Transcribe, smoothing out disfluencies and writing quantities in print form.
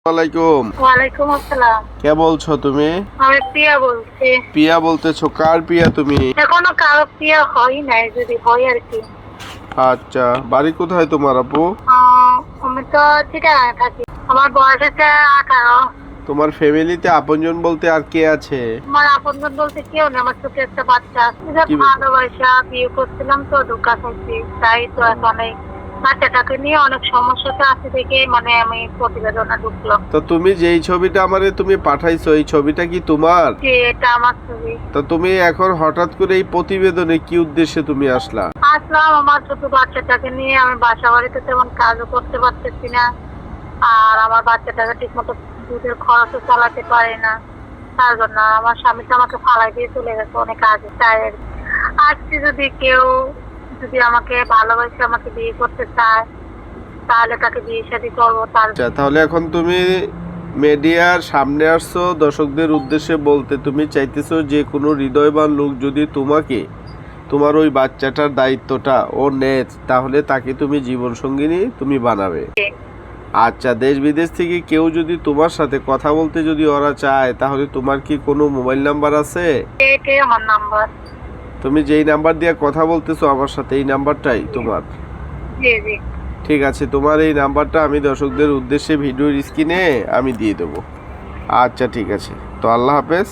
ওয়ালাইকুম। ওয়ালাইকুম আসসালাম। কে বলছো তুমি? আমি প্রিয়া বলছি। প্রিয়া বলতেছো? কার প্রিয়া তুমি? এখনো কারো প্রিয়া হয় নাই, যদি হয় আর কি। আচ্ছা, বাড়ি কোথায় তোমার আপু? আমি তো চিটাগাঙে থাকি। আমার বয়স হচ্ছে 18। তোমার ফ্যামিলিতে আপনজন বলতে আর কে আছে? আমার আপনজন বলতে কেউ নেই, আমার ছোট একটা বাচ্চা আছে। কি ব্যাপার? ভালোবাসা বিয়ে করছিলাম তো ধোকা খাইছি, তাই তো এখন এই বাচ্চাটাকে নিয়ে অনেক সমস্যাতে আছে দেখে আমি প্রতিবেদনে ঢুকলাম। তো তুমি যেই ছবিটা আমারে তুমি পাঠাইছো, এই ছবিটা কি তোমার? যে এটা আমার ছবি। তো তুমি এখন হঠাৎ করে এই প্রতিবেদনে কি উদ্দেশ্যে তুমি আসলা? আসলাম আমার ছোট বাচ্চাটাকে নিয়ে। আমি বাসা বাড়িতে তেমন কাজও করতে পারতেছি না, আর আমার বাচ্চাটাকে ঠিক মতো দুধের খরচও চালাতে পারে না। তার জন্য আমার স্বামীটা আমাকে ফালাই দিয়ে চলে গেছে অনেক আগে। তাই আজকে যদি কেউ আমাকে ভালোবাসে, আমাকে বিয়ে করতে চায়, তাহলে তাকে বিয়ে শাদী করবো। আচ্ছা, তাহলে এখন তুমি মিডিয়ার সামনে আসছো দর্শকদের উদ্দেশ্যে বলতে, তুমি চাইতেছো যে কোনো হৃদয়বান লোক যদি তোমার ওই বাচ্চাটার দায়িত্বটা ও নেয়, তাহলে তাকে তুমি জীবন সঙ্গিনী তুমি বানাবে। আচ্ছা, দেশ বিদেশ থেকে কেউ যদি তোমার সাথে কথা বলতে যদি ওরা চায়, তাহলে তোমার কি কোনো মোবাইল নাম্বার আছে? এটাই আমার নাম্বার। তুমি যেই নাম্বার দিয়ে কথা বলতেছো আমার সাথে, এই নাম্বারটাই তোমার? জি জি। ঠিক আছে, তোমার এই নাম্বারটা আমি দর্শকদের উদ্দেশ্যে ভিডিওর স্ক্রিনে আমি দিয়ে দেবো। আচ্ছা ঠিক আছে, তো আল্লাহ হাফেজ।